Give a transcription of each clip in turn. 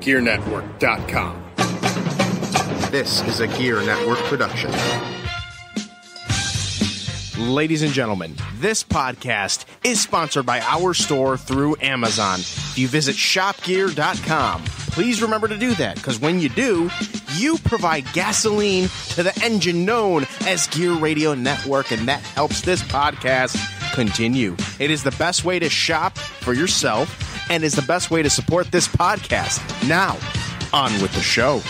GERENetwork.com. This is a GERE Network production. Ladies and gentlemen, this podcast is sponsored by our store through Amazon. If you visit shopgear.com, please remember to do that, because when you do, you provide gasoline to the engine known as GERE Radio Network, and that helps this podcast continue. It is the best way to shop for yourself, and is the best way to support this podcast. Now, on with the show.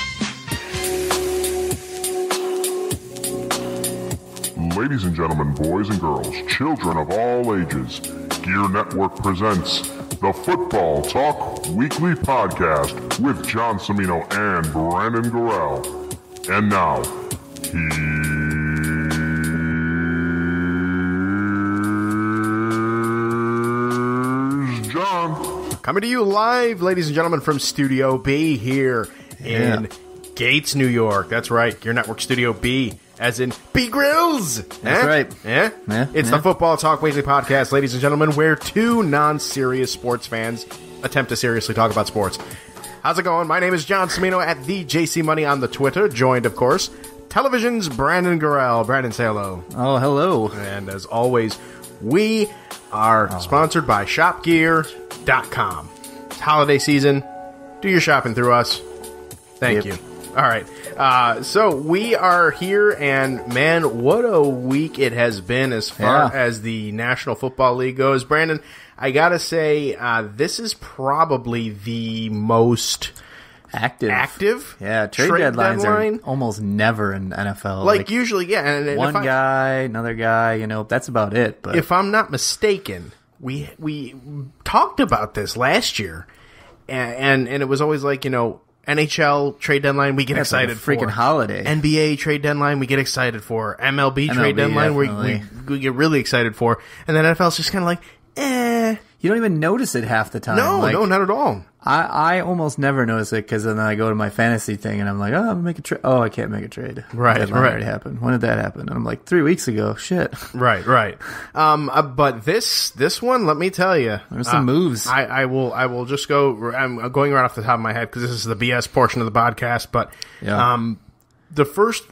Ladies and gentlemen, boys and girls, children of all ages, GERE Network presents the Football Talk Weekly Podcast with John Cimino and Brandon Garrell. And now, here's John. Coming to you live, ladies and gentlemen, from Studio B here in Gates, New York. That's right, GERE Network Studio B. As in B Grills. That's right. Yeah? It's the Football Talk Weekly Podcast, ladies and gentlemen, where two non-serious sports fans attempt to seriously talk about sports. How's it going? My name is John Cimino at the JC Money on the Twitter, joined, of course, television's Brandon Garrell. Brandon, say hello. Oh, hello. And as always, we are sponsored by shopgear.com. It's holiday season. Do your shopping through us. Thank you. All right. So we are here, and man, what a week it has been as far as the National Football League goes. Brandon, I gotta say, this is probably the most active. Yeah, trade deadlines are almost never in NFL. Like usually, yeah. And one guy, another guy, that's about it. But if I'm not mistaken, we talked about this last year, and it was always like, NHL trade deadline, we get excited for. Freaking holiday. NBA trade deadline, we get excited for. MLB trade deadline, we get really excited for. And then NFL's just kind of like, You don't even notice it half the time. No, not at all. I almost never notice it, because then I go to my fantasy thing and I'm like, I'm going to make a trade. Oh, I can't make a trade. Right. Already happened. When did that happen? And I'm like, 3 weeks ago. Shit. Right. But this one, let me tell you. There's some moves. I will just go. I'm going right off the top of my head, because this is the BS portion of the podcast. But the first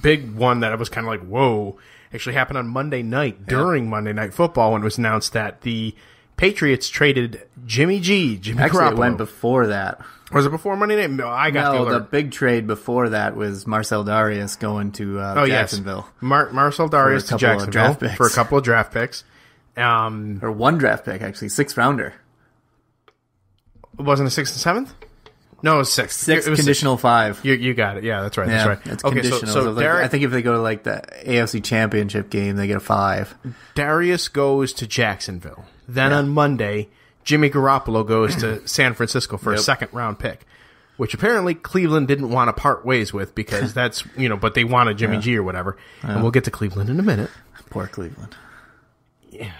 big one that I was kind of like, whoa, actually happened on Monday night during Monday Night Football, when it was announced that the Patriots traded Jimmy Garoppolo. Actually, it went before that. Was it before Monday night? No, I got the alert. The big trade before that was Marcel Darius going to Jacksonville. Yes. Marcel Darius to Jacksonville for a couple of draft picks. Or one draft pick, actually. 6th rounder. Wasn't it 6th and 7th? No, it was 6th. 6th, conditional 5. You got it. Yeah, that's right. Yeah, that's right. It's conditional. So I think if they go to like the AFC Championship game, they get a 5. Darius goes to Jacksonville. Then on Monday, Jimmy Garoppolo goes to San Francisco for a 2nd round pick, which apparently Cleveland didn't want to part ways with, because that's, but they wanted Jimmy G or whatever. And we'll get to Cleveland in a minute. Poor Cleveland. Yeah.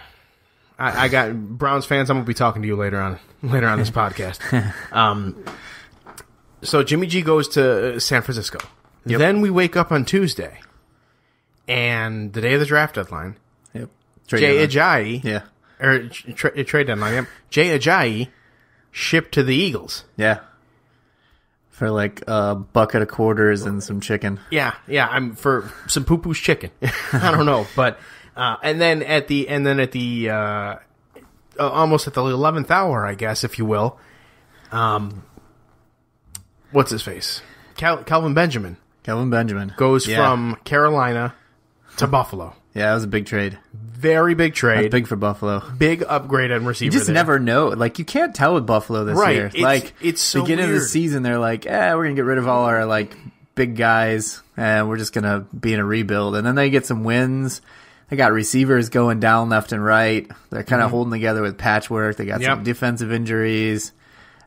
I got Browns fans. I'm going to be talking to you later on this podcast. So Jimmy G goes to San Francisco. Yep. Then we wake up on Tuesday, and the day of the draft deadline, Jay Ajayi, trade deadline, Jay Ajayi shipped to the Eagles. Yeah. For like a bucket of quarters and some chicken. Yeah. I'm for some poo-poo's chicken. I don't know, but and then at the almost at the 11th hour, I guess, if you will. What's his face? Kelvin Benjamin. Goes from Carolina to Buffalo. Yeah, that was a big trade. Very big trade. That's big for Buffalo. Big upgrade on receiver. You just never know. Like, you can't tell with Buffalo this year. It's so beginning weird. of the season, they're like, we're going to get rid of all our, like, big guys, and we're just going to be in a rebuild. And then they get some wins. They got receivers going down left and right. They're kind of holding together with patchwork. They got some defensive injuries.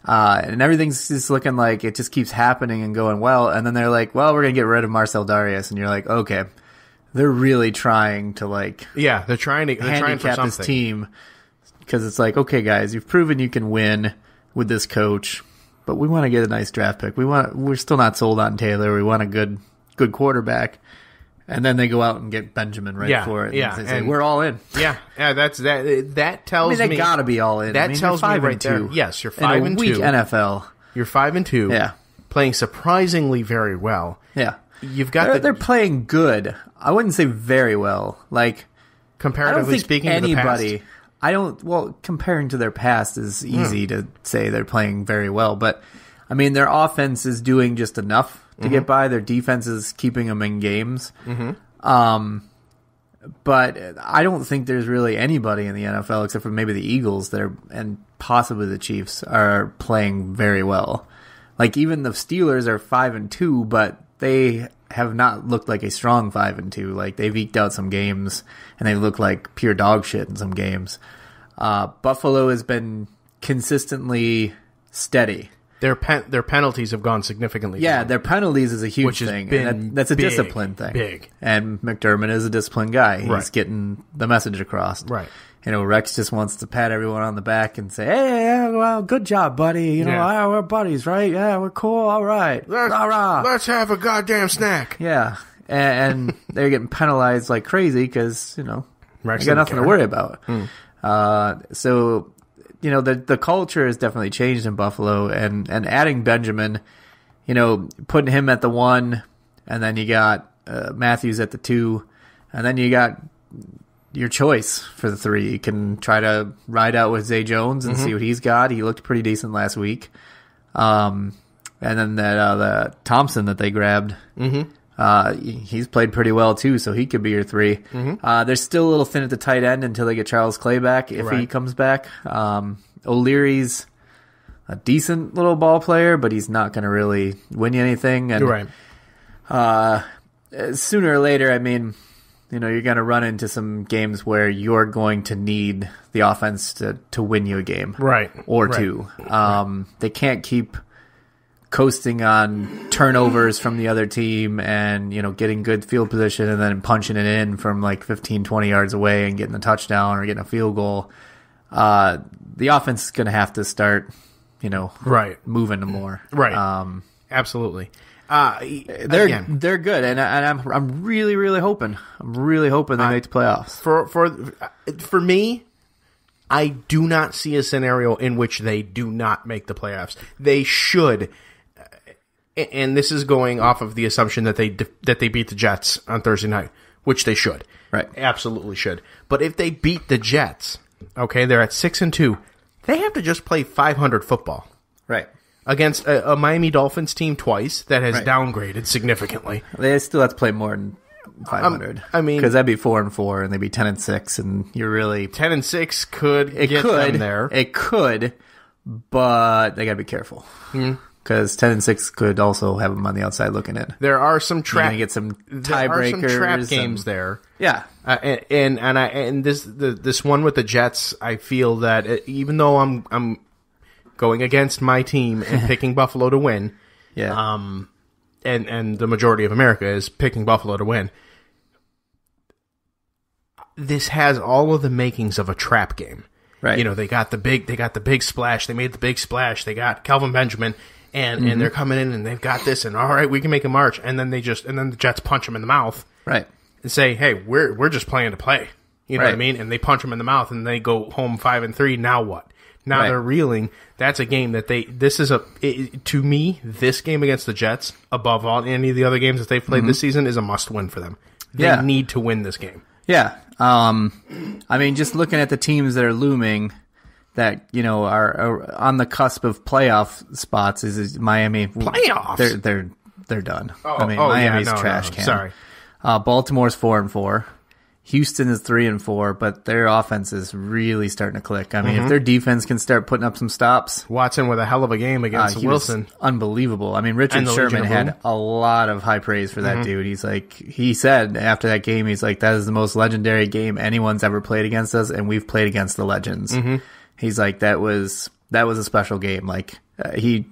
And everything's just looking like it just keeps happening and going well. And then they're like, well, we're going to get rid of Marcel Darius. And you're like, okay, they're really trying to they're trying handicap this team, because it's like, okay, guys, you've proven you can win with this coach, but we want to get a nice draft pick. We're still not sold on Taylor. We want a good quarterback. And then they go out and get Benjamin for it. Yeah, and they say, we're all in. Yeah, that tells me. They got to be all in. That tells me right there. Yes, you're 5-2 NFL. You're 5-2. Yeah. Playing surprisingly very well. Yeah. You've got they're playing good. I wouldn't say very well. Like, comparatively speaking, anybody. Comparing to their past is easy to say they're playing very well, but I mean, their offense is doing just enough to get by. Their defense is keeping them in games. But I don't think there's really anybody in the NFL except for maybe the Eagles and possibly the Chiefs are playing very well. Like, even the Steelers are 5-2, but they have not looked like a strong 5-2. Like, they've eked out some games, and they look like pure dog shit in some games. Buffalo has been consistently steady. Their penalties have gone significantly down. Their penalties is a huge thing. And that's a discipline thing. Big. And McDermott is a disciplined guy. He's getting the message across. Right. Rex just wants to pat everyone on the back and say, hey, well, good job, buddy. We're buddies, right? Yeah, we're cool. All right. Let's have a goddamn snack. Yeah. And they're getting penalized like crazy because, Rex they got nothing to worry about. So, the culture has definitely changed in Buffalo, and adding Benjamin, putting him at the 1, and then you got Matthews at the 2, and then you got your choice for the 3. You can try to ride out with Zay Jones and see what he's got. He looked pretty decent last week. And then that Thompson that they grabbed, he's played pretty well too, so he could be your 3. They're still a little thin at the tight end until they get Charles Clay back, if he comes back. O'Leary's a decent little ball player, but he's not going to really win you anything. And sooner or later, I mean, you're going to run into some games where you're going to need the offense to win you a game, or two. They can't keep coasting on turnovers from the other team and, getting good field position and then punching it in from like 15, 20 yards away and getting a touchdown or getting a field goal. The offense is going to have to start, moving more. Absolutely. They're good, and I'm really, really hoping. They make the playoffs. For me, I do not see a scenario in which they do not make the playoffs. They should, and this is going off of the assumption that they beat the Jets on Thursday night, which they should. Right, absolutely should. But if they beat the Jets, okay, they're at 6-2. They have to just play 500 football. Right. Against a Miami Dolphins team twice that has downgraded significantly. They still have to play more than 500. I mean, because that'd be 4-4, and they'd be 10-6, and you're really 10-6 could get them there. It could, but they gotta be careful because 10-6 could also have them on the outside looking in. There are some trap. You're gonna get some tiebreakers, some trap games there. Yeah, and this one with the Jets, I feel that even though I'm going against my team and picking Buffalo to win. Yeah. And the majority of America is picking Buffalo to win. This has all of the makings of a trap game. Right. They got the big splash. They made the big splash. They got Kelvin Benjamin and they're coming in and they've got this and all right, we can make a march. And then the Jets punch them in the mouth. Right. And say, hey, we're just playing to play. You know what I mean? And they punch them in the mouth and they go home 5-3. Now what? Now they're reeling. That's a game that to me, this game against the Jets, above all any of the other games that they've played this season, is a must-win for them. They need to win this game. Yeah. I mean, just looking at the teams that are looming, that are on the cusp of playoff spots, is Miami. Playoffs? They're done. Miami's trash can. Sorry. Baltimore's 4-4. Houston is 3-4, but their offense is really starting to click. I mean, if their defense can start putting up some stops. Watson with a hell of a game against Wilson. Unbelievable. I mean, Richard Sherman had a lot of high praise for that dude. He said after that game, he's like, that is the most legendary game anyone's ever played against us, and we've played against the legends. He's like, that was a special game. Like, he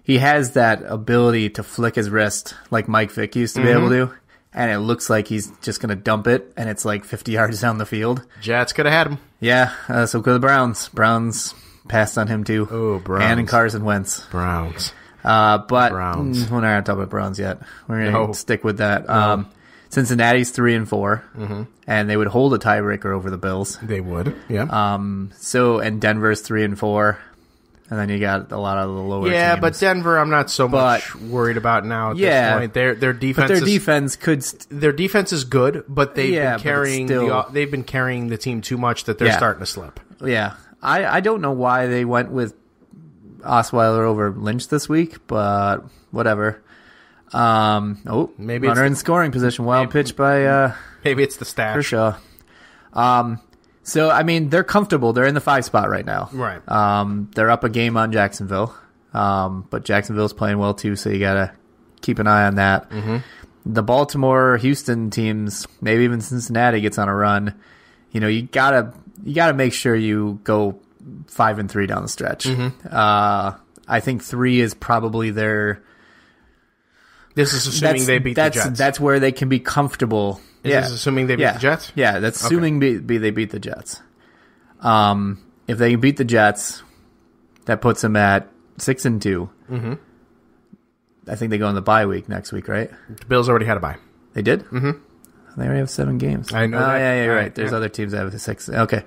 has that ability to flick his wrist like Mike Vick used to be able to. And it looks like he's just going to dump it, and it's like 50 yards down the fild. Jets could have had him. Yeah, so could the Browns. Browns passed on him, too. Oh, Browns. And Carson Wentz. Browns. But we're not talking about Browns yet. We're going to stick with that. Cincinnati's 3-4, and they would hold a tiebreaker over the Bills. They would, yeah. And Denver's 3-4. And then you got a lot of the lower Yeah, teams. but Denver, I'm not so much worried about now at this point. Their defense, but their defense could. Their defense is good, but they've been carrying they've been carrying the team too much that they're starting to slip. Yeah, I don't know why they went with Osweiler over Lynch this week, but whatever. Maybe runner in scoring position. Wild pitch by maybe it's the stash. Kershaw. So, I mean, they're comfortable. They're in the 5 spot right now. Right. They're up a game on Jacksonville. But Jacksonville's playing well, too, so you got to keep an eye on that. Mm-hmm. The Baltimore, Houston teams, maybe even Cincinnati gets on a run. You know, you gotta make sure you go 5-3 down the stretch. Mm-hmm. I think 3 is probably their... This is assuming they beat the Jets. That's where they can be comfortable. Is this assuming they beat the Jets? Yeah, that's assuming they beat the Jets. If they can beat the Jets, that puts them at 6-2. Mm-hmm. I think they go on the bye week next week, right? The Bills already had a bye. They did? Mm-hmm. They already have 7 games. I know that. Yeah, you're right. There's other teams that have 6. Okay.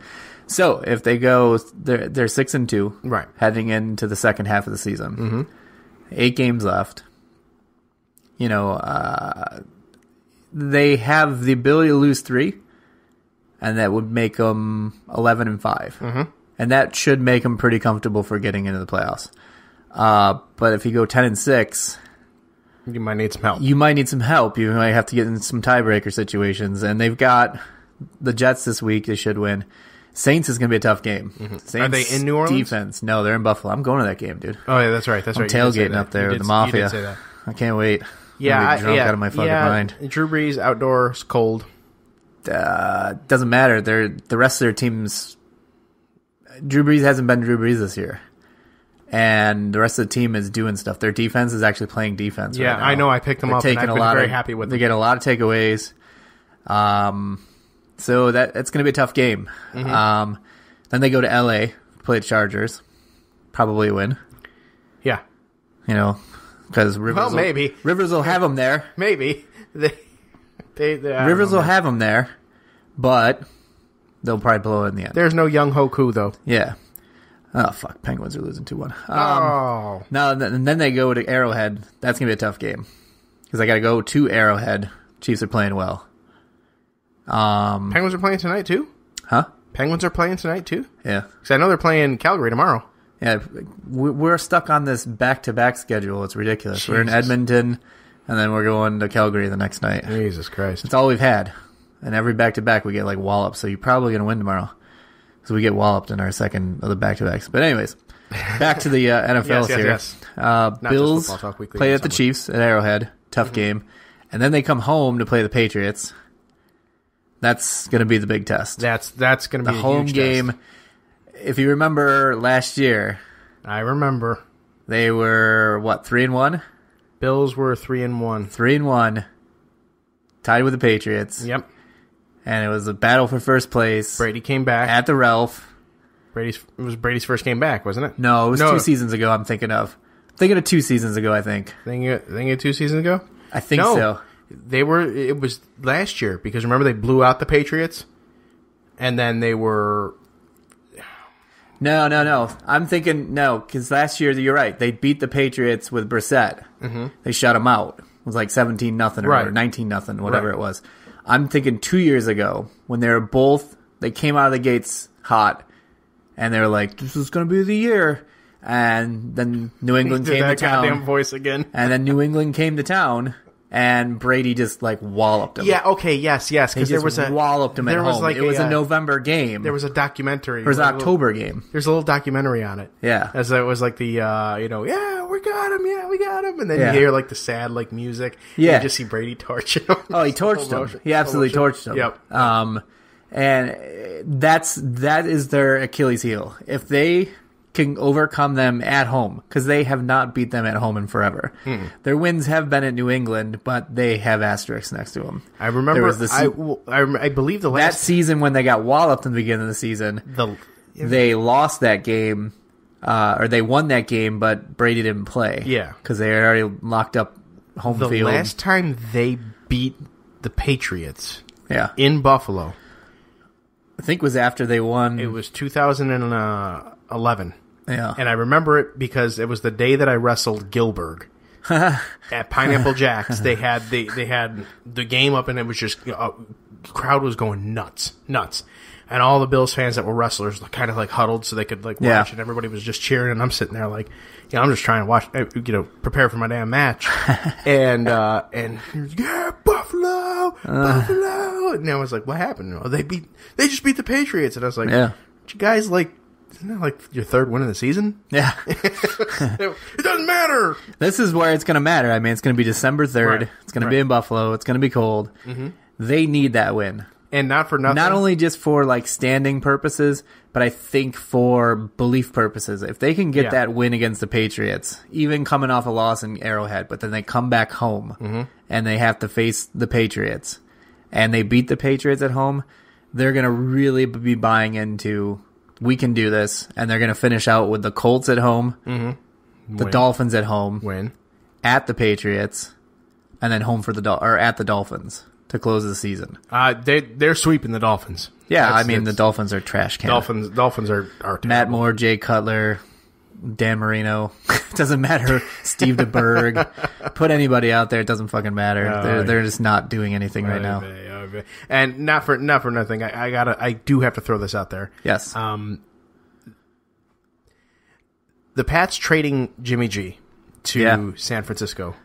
So, if they go, they're 6-2. Right. Heading into the second half of the season. Mm-hmm. 8 games left. You know, they have the ability to lose 3, and that would make them 11-5. Mm-hmm. And that should make them pretty comfortable for getting into the playoffs. But if you go 10-6... You might need some help. You might have to get in some tiebreaker situations. And they've got the Jets this week. They should win. Saints is going to be a tough game. Mm-hmm. Saints are they in New Orleans? Defense. No, they're in Buffalo. I'm going to that game, dude. Oh, yeah, that's right. I'm tailgating up there with the Mafia. You did say that. I can't wait. Yeah, drunk out of my fucking mind. Drew Brees, outdoors, cold. Doesn't matter. The rest of their teams... Drew Brees hasn't been Drew Brees this year. And the rest of the team is doing stuff. Their defense is actually playing defense right now. I know. I picked them up, and I've been very happy with them. They get a lot of takeaways. So that's going to be a tough game. Mm-hmm. Then they go to L.A., play the Chargers. Probably win. Yeah. You know, because Rivers will have them there. Maybe. Rivers will have them there, but they'll probably blow it in the end. There's no Young Hoku, though. Yeah. Oh, fuck. Penguins are losing 2-1. No, and then they go to Arrowhead. That's going to be a tough game. Because I got to go to Arrowhead. Chiefs are playing well. Penguins are playing tonight, too? Huh? Penguins are playing tonight, too? Yeah. Because I know they're playing Calgary tomorrow. Yeah. We're stuck on this back-to-back schedule. It's ridiculous. Jesus. We're in Edmonton, and then we're going to Calgary the next night. Jesus Christ. That's all we've had. And every back-to-back we get, like, walloped. So you're probably going to win tomorrow. So we get walloped in our second of the back-to-backs. But anyways, back to the NFL here. Yes. Bills play at the Chiefs at Arrowhead. Tough game. And then they come home to play the Patriots. That's going to be the big test. That's going to be the home game. Test. If you remember last year. I remember. They were, 3-1? Bills were 3-1. 3-1. Tied with the Patriots. Yep. And it was a battle for first place. Brady came back. At the Ralph. It was Brady's first game back, wasn't it? No, it was 2 seasons ago I'm thinking of. Thinking of 2 seasons ago, I think. Thinking of 2 seasons ago? I think so. It was last year, because remember they blew out the Patriots? And then they were... No. I'm thinking, because last year, you're right, they beat the Patriots with Brissett. Mm-hmm. They shut them out. It was like 17-0 or 19-0, whatever it was. I'm thinking 2 years ago when they came out of the gates hot, and they were like, "This is going to be the year." And then New England came to town. Goddamn voice again. And then New England came to town, and Brady just walloped him. Yeah. Okay. Yes. Because there was walloped him at home. It was a November game. There was a documentary. It was an October game. There's a little documentary on it. Yeah. As it was like the we got him. Yeah, we got him. And then you hear like the sad music. Yeah. And you just see Brady torching him. Oh, he torched him. He absolutely torched him. Yep. And that is their Achilles heel. If they can overcome them at home, because they have not beat them at home in forever. Their wins have been at New England, but they have asterisks next to them. I remember. I believe the last that season when they got walloped in the beginning of the season. They lost that game, or they won that game, but Brady didn't play. Yeah, because they had already locked up home field. The last time they beat the Patriots, in Buffalo, I think was after they won. It was 2011. Yeah. And I remember it because it was the day that I wrestled Gilbert at Pineapple Jack's. They had the game up, and it was just the crowd was going nuts. And all the Bills fans that were wrestlers kind of like huddled so they could like watch, and everybody was just cheering, and I'm sitting there like, I'm just trying to watch, prepare for my damn match, and yeah, Buffalo, and I was like, what happened? Oh, they just beat the Patriots, and I was like, you guys like, isn't that like your third win of the season? Yeah, it doesn't matter. This is where it's going to matter. I mean, it's going to be December 3rd. Right. It's going to be in Buffalo. It's going to be cold. Mm-hmm. They need that win. And not for nothing. Not only just for like standing purposes, but I think for belief purposes. If they can get that win against the Patriots, even coming off a loss in Arrowhead, but then they come back home and they have to face the Patriots, and they beat the Patriots at home, they're going to really be buying into, we can do this, and they're going to finish out with the Colts at home, the Dolphins at home, at the Patriots, and then home for at the Dolphins to close the season. They're sweeping the Dolphins. Yeah, the Dolphins are trash can. Dolphins are terrible. Matt Moore, Jay Cutler, Dan Marino. It doesn't matter. Steve DeBerg. Put anybody out there. It doesn't fucking matter. They're just not doing anything right now. And not for nothing. I do have to throw this out there. Yes. The Pats trading Jimmy G to San Francisco.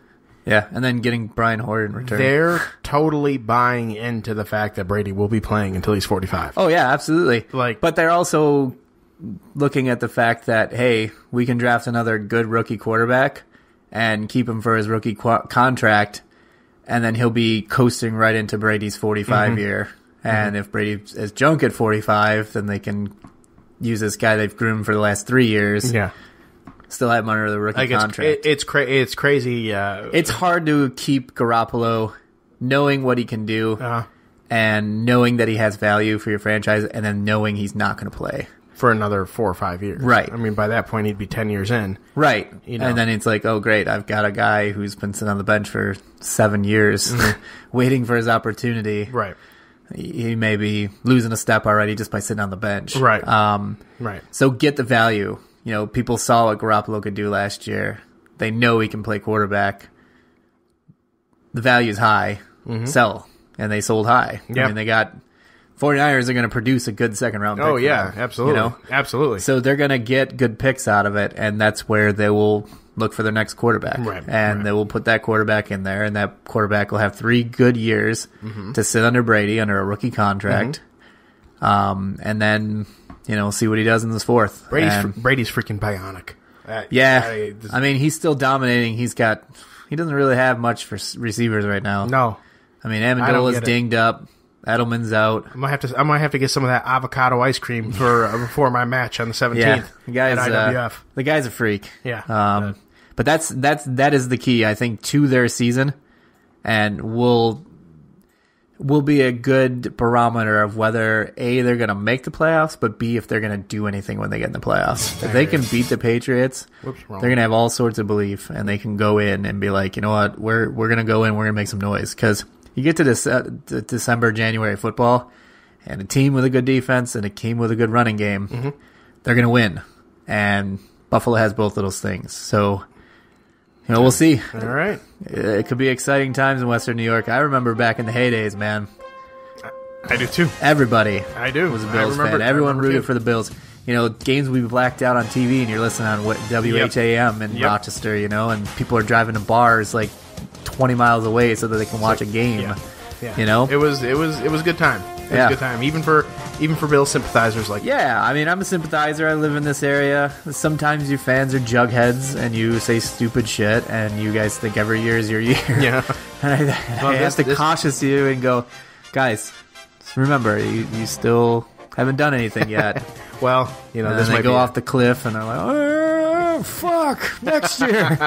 Yeah, and then getting Brian Hoyer in return. They're totally buying into the fact that Brady will be playing until he's 45. Oh, yeah, absolutely. But they're also looking at the fact that, hey, we can draft another good rookie quarterback and keep him for his rookie contract, and then he'll be coasting right into Brady's 45 year. And if Brady is junk at 45, then they can use this guy they've groomed for the last 3 years. Yeah. Still have him under the rookie contract. It's crazy. It's hard to keep Garoppolo knowing what he can do and knowing that he has value for your franchise, and then knowing he's not going to play for another 4 or 5 years. Right. I mean, by that point, he'd be 10 years in. Right. And then it's like, oh, great, I've got a guy who's been sitting on the bench for 7 years waiting for his opportunity. Right. He may be losing a step already just by sitting on the bench. Right. Right. So get the value. People saw what Garoppolo could do last year. They know he can play quarterback. The value is high. Sell. And they sold high. Yep. I mean, they got 49ers are going to produce a good second-round pick. Oh, yeah, absolutely. Absolutely. So they're going to get good picks out of it, and that's where they will look for their next quarterback. Right. And they will put that quarterback in there, and that quarterback will have 3 good years to sit under Brady under a rookie contract. And then... see what he does in this 4th. Brady's freaking bionic. I mean, he's still dominating. He doesn't really have much for receivers right now. No. I mean, Amendola's dinged up. Edelman's out. I might have to get some of that avocado ice cream for before my match on the 17th. Yeah, the guy's a freak. Yeah. But that is the key, I think, to their season, and will be a good barometer of whether A, they're going to make the playoffs, but B, if they're going to do anything when they get in the playoffs. If they can beat the Patriots, they're going to have all sorts of belief, and they can go in and be like, you know what, we're going to go in, we're going to make some noise. Because you get to this December, January football, and a team with a good defense and a team with a good running game, they're going to win. And Buffalo has both of those things. So... we'll see. All right. It could be exciting times in Western New York. I remember back in the heydays, man. I do too. Everybody was a Bills fan. Everyone rooted for the Bills. Games would be blacked out on TV, and you're listening on WHAM in Rochester, and people are driving to bars like 20 miles away so that they can watch a game. Yeah. It was a good time. It was a good time, even for Bills sympathizers like. Yeah, I mean, I'm a sympathizer. I live in this area. Sometimes you fans are jugheads and you say stupid shit, and you guys think every year is your year. Yeah. And I have to cautious you and go, guys, just remember, you still haven't done anything yet. Well, this might go off the cliff, and they're like, oh, fuck, next year. All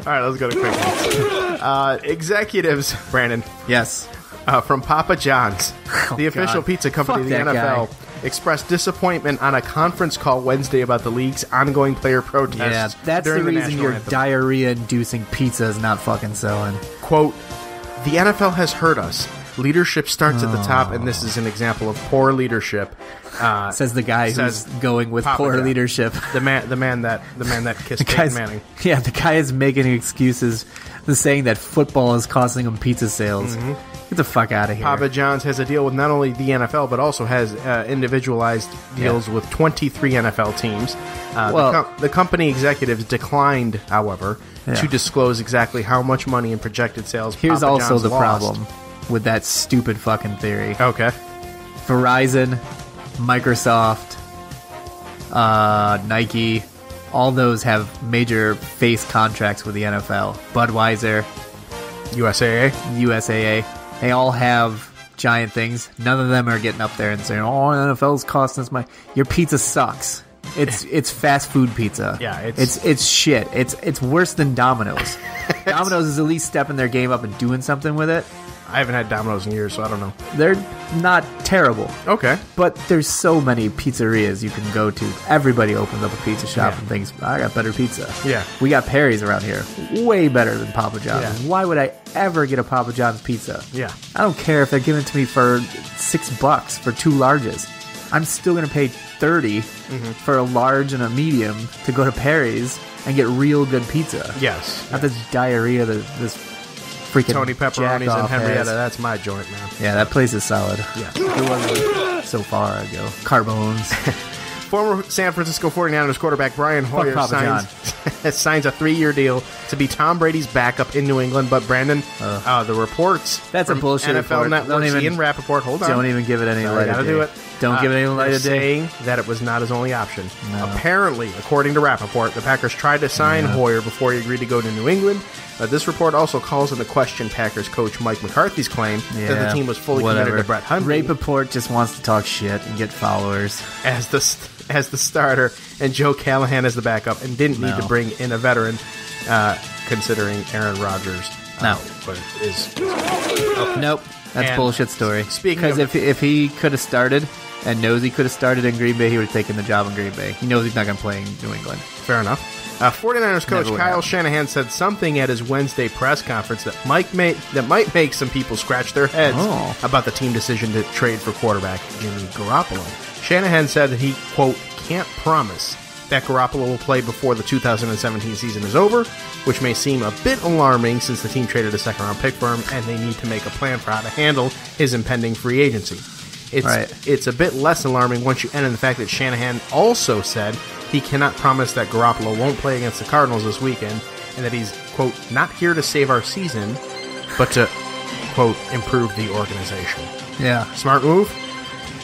right, let's go to quick executives, Brandon. Yes. From Papa John's, the official pizza company of the NFL, expressed disappointment on a conference call Wednesday about the league's ongoing player protests. Yeah, that's the reason your diarrhea-inducing pizza is not fucking selling. Quote, the NFL has hurt us. Leadership starts at the top, and this is an example of poor leadership. Says the guy who's going with Papa poor John. leadership. The man that kissed Peyton Manning. Yeah, the guy is making excuses, saying that football is costing him pizza sales. Get the fuck out of here. Papa John's has a deal with not only the NFL, but also has individualized deals with 23 NFL teams. The company executives declined, however, to disclose exactly how much money in projected sales Here's Papa also John's the lost. problem with that stupid fucking theory. Okay. Verizon, Microsoft, Nike, all those have major face contracts with the NFL. Budweiser, USAA. They all have giant things. None of them are getting up there and saying, "Oh, NFL's costing us money." Your pizza sucks. It's fast food pizza. Yeah, it's shit. It's worse than Domino's. Domino's is at least stepping their game up and doing something with it. I haven't had Domino's in years, so I don't know. They're not terrible. Okay. But there's so many pizzerias you can go to. Everybody opens up a pizza shop and thinks, I got better pizza. Yeah. We got Perry's around here. Way better than Papa John's. Yeah. Why would I ever get a Papa John's pizza? Yeah. I don't care if they're giving it to me for $6 for 2 larges. I'm still going to pay $30 for a large and a medium to go to Perry's and get real good pizza. Yes. Not this diarrhea that this freaking Tony Pepperoni's jack-off and Henrietta. has. That's my joint, man. Yeah, that place is solid. Yeah. It wasn't so far ago. Carbones. Former San Francisco 49ers quarterback Brian Hoyer Papa signs a 3-year deal to be Tom Brady's backup in New England. But Brandon, the reports That's a from bullshit NFL report. Network's Don't even- Ian Rappaport. Hold on. Don't even give it any Sorry, light of gotta day. do it. Don't give it any light of day. Saying that it was not his only option. No. Apparently, according to Rappaport, the Packers tried to sign Hoyer before he agreed to go to New England. This report also calls into question Packers coach Mike McCarthy's claim that the team was fully committed to Brett Hundley Rappaport just wants to talk shit and get followers. as the starter and Joe Callahan as the backup, and didn't need to bring in a veteran, considering Aaron Rodgers. No. But is Nope. That's And bullshit story. speaking Because of- if he could have started and knows he could have started in Green Bay, he would have taken the job in Green Bay. He knows he's not going to play in New England. fair enough. 49ers coach Never would Kyle happen. Shanahan said something at his Wednesday press conference that might make some people scratch their heads about the team decision to trade for quarterback Jimmy Garoppolo. Shanahan said that he, quote, can't promise that Garoppolo will play before the 2017 season is over, which may seem a bit alarming since the team traded a second-round pick for him and they need to make a plan for how to handle his impending free agency. It's a bit less alarming once you enter the fact that Shanahan also said he cannot promise that Garoppolo won't play against the Cardinals this weekend, and that he's, quote, not here to save our season, but to, quote, improve the organization. Yeah. Smart move?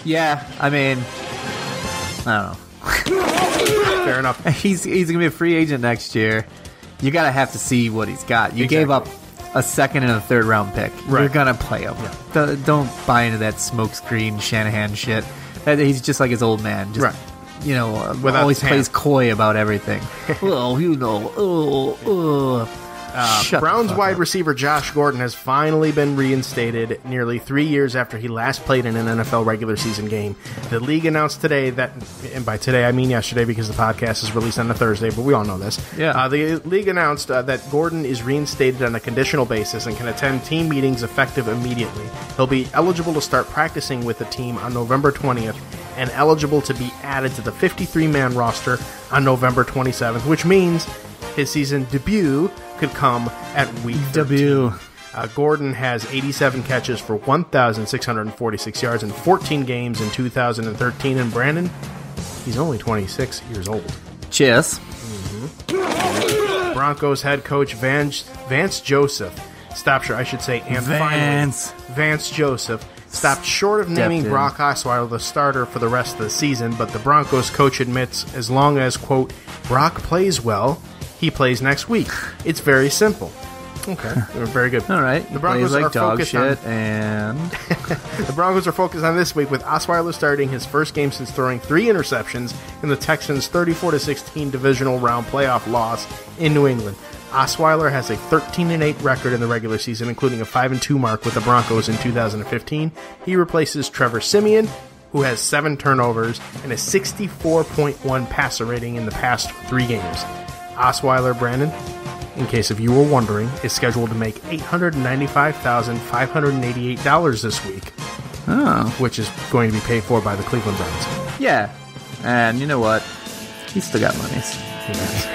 Yeah. I mean, I don't know. Fair enough. He's going to be a free agent next year. You got to have to see what he's got. You gave up a second and a third round pick. Right. You're going to play him. Yeah. Don't buy into that smokescreen Shanahan shit. He's just like his old man. Just, Right. You know, Without always his plays hand. coy about everything. Well, you know, Shut Browns the fuck wide up. receiver Josh Gordon has finally been reinstated nearly 3 years after he last played in an NFL regular season game. The league announced today that, and by today I mean yesterday because the podcast is released on a Thursday, but we all know this. Yeah. The league announced that Gordon is reinstated on a conditional basis and can attend team meetings effective immediately. He'll be eligible to start practicing with the team on November 20th and eligible to be added to the 53-man roster on November 27th, which means his season debut could come at week 13. Gordon has 87 catches for 1,646 yards in 14 games in 2013. And Brandon, he's only 26 years old. Cheers. Broncos head coach Vance Joseph stopped short. I should say, and Vance Joseph stopped short of naming Brock Osweiler the starter for the rest of the season. But the Broncos coach admits, as long as, quote, Brock plays well, he plays next week. It's very simple. Okay, very good. All right. The Broncos Plays like are dog focused shit, on and the Broncos are focused on this week with Osweiler starting his first game since throwing 3 interceptions in the Texans' 34-16 divisional round playoff loss in New England. Osweiler has a 13-8 record in the regular season, including a 5-2 mark with the Broncos in 2015. He replaces Trevor Siemian, who has 7 turnovers and a 64.1 passer rating in the past 3 games. Osweiler, Brandon, in case if you were wondering, is scheduled to make $895,588 this week. Oh. Which is going to be paid for by the Cleveland Browns. Yeah. And you know what? He's still got monies.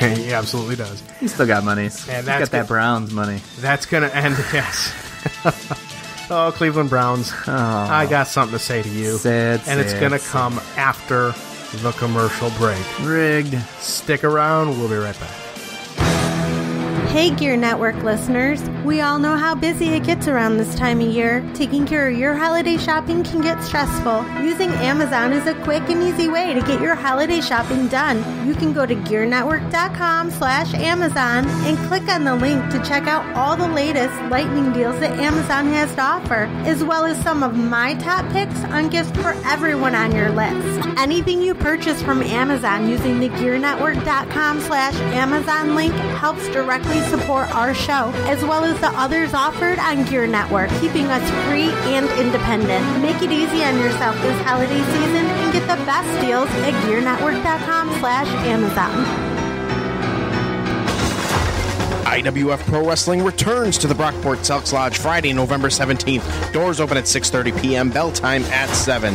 He absolutely does. He's still got monies. And He's that's got that Browns money. That's going to end, yes. Oh, Cleveland Browns. Oh. I got something to say to you. And it's going to come after the commercial break. Rigged. Stick around. We'll be right back. Hey Gear Network listeners, we all know how busy it gets around this time of year. Taking care of your holiday shopping can get stressful. Using Amazon is a quick and easy way to get your holiday shopping done. You can go to gearnetwork.com/Amazon and click on the link to check out all the latest lightning deals that Amazon has to offer, as well as some of my top picks on gifts for everyone on your list. Anything you purchase from Amazon using the gearnetwork.com/Amazon link helps directly support our show, as well as the others offered on Gear Network, keeping us free and independent. Make it easy on yourself this holiday season and get the best deals at gearnetwork.com/Amazon. IWF Pro Wrestling returns to the Brockport Elks Lodge Friday, November 17th. Doors open at 6:30 p.m., bell time at 7.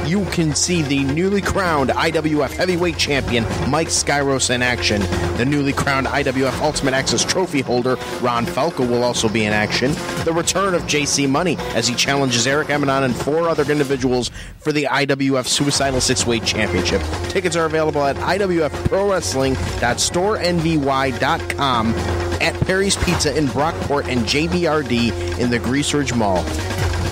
You can see the newly crowned IWF Heavyweight Champion Mike Skyros in action. The newly crowned IWF Ultimate Access Trophy holder Ron Falco will also be in action. The return of JC Money as he challenges Eric Emanon and 4 other individuals for the IWF Suicidal 6-Weight Championship. Tickets are available at IWFProWrestling.storenvy.com, at Perry's Pizza in Brockport, and JBRD in the Grease Ridge Mall.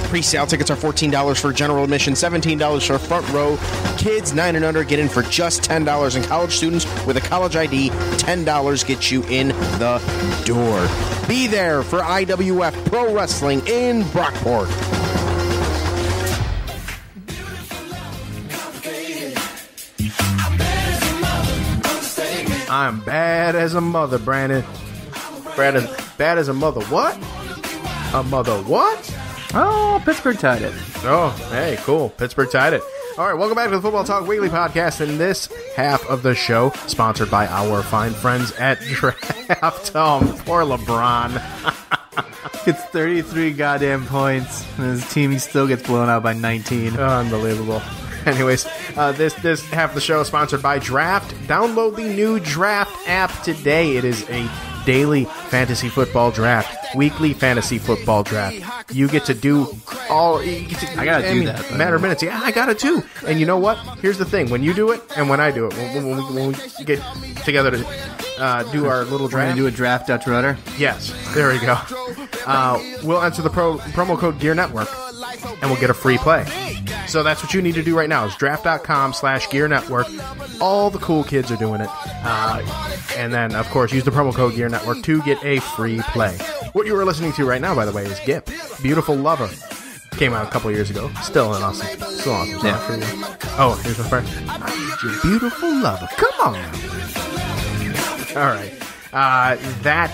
Pre-sale tickets are $14 for general admission, $17 for front row. Kids 9 and under get in for just $10, and college students with a college ID, $10 gets you in the door. Be there for IWF Pro Wrestling in Brockport. I'm bad as a mother, Brandon. Bad as a mother what? A mother what? Oh, Pittsburgh tied it. Oh, hey, cool. Pittsburgh tied it. All right, welcome back to the Football Talk Weekly Podcast. In this half of the show, sponsored by our fine friends at Draft. Poor LeBron. Gets 33 goddamn points, and his team he still gets blown out by 19. Unbelievable. Anyways, this half of the show is sponsored by Draft. Download the new Draft app today. It is a daily fantasy football draft, weekly fantasy football draft. You get to do all. I gotta do that. Matter of minutes. Yeah, I got it too. And you know what? Here's the thing: when you do it, and when I do it, when we get together to do our little draft, we're gonna do a draft Dutch rudder. Yes, there we go. We'll enter the promo code Gear Network, and we'll get a free play. So that's what you need to do right now is draft.com/Gear Network. All the cool kids are doing it. And then, of course, use the promo code Gear Network to get a free play. What you are listening to right now, by the way, is GIP, Beautiful Lover. Came out a couple years ago. Still an awesome song for you. Oh, here's my part. Your beautiful lover. Come on. All right. That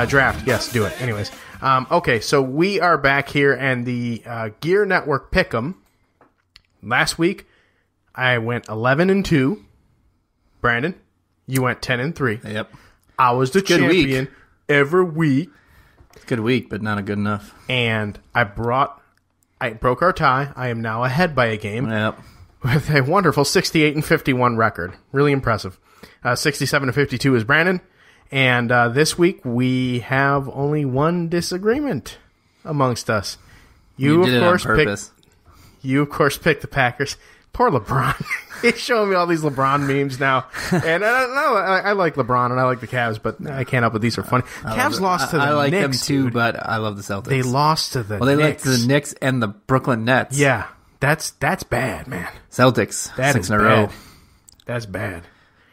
draft. Yes, do it. Anyways. Okay, so we are back here, and the Gear Network Pick'em. Last week, I went 11-2. Brandon, you went 10-3. Yep. I was the champion every week. Good week, but not good enough. And I broke our tie. I am now ahead by a game. Yep. With a wonderful 68-51 record. Really impressive. 67-52 is Brandon. And this week, we have only one disagreement amongst us. You did it on purpose. You, of course, picked the Packers. Poor LeBron. He's showing me all these LeBron memes now. And I like LeBron and I like the Cavs, but I can't help it. These are funny. Cavs lost to the Knicks. I like them too, dude. but I love the Celtics. They lost to the Knicks. Well, they lost to the Knicks and the Brooklyn Nets. Yeah, that's bad, man. Celtics, that 6 is in a row. bad. That's bad.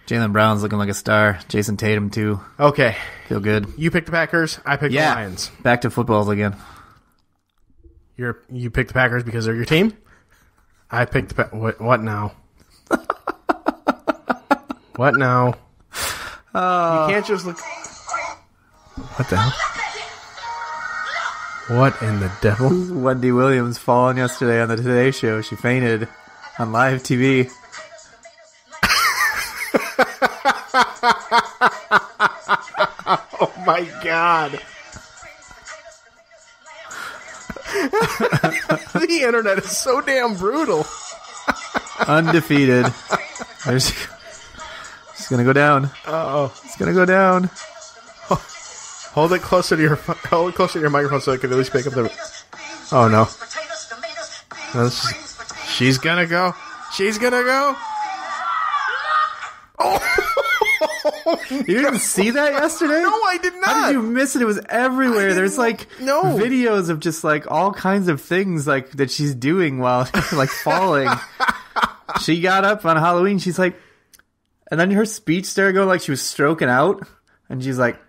Jaylen Brown's looking like a star. Jason Tatum, too. Okay. Feel good. You picked the Packers. I picked the Lions. Back to footballs again. You picked the Packers because they're your team? I picked the What now? What now? You can't just look. What the hell? What in the devil? Wendy Williams fallen yesterday on the Today Show. She fainted on live TV. Oh, my God. The internet is so damn brutal. Undefeated. It's going to go down. Uh-oh. It's going to go down. Hold it closer to your microphone so I can at least pick up the... Oh, no. She's going to go. She's going to go. Oh! You didn't see that yesterday? No, I did not. How did you miss it? It was everywhere. There's videos of just all kinds of things that she's doing while falling. She got up on Halloween. She's like, and then her speech started going like she was stroking out, and she's like,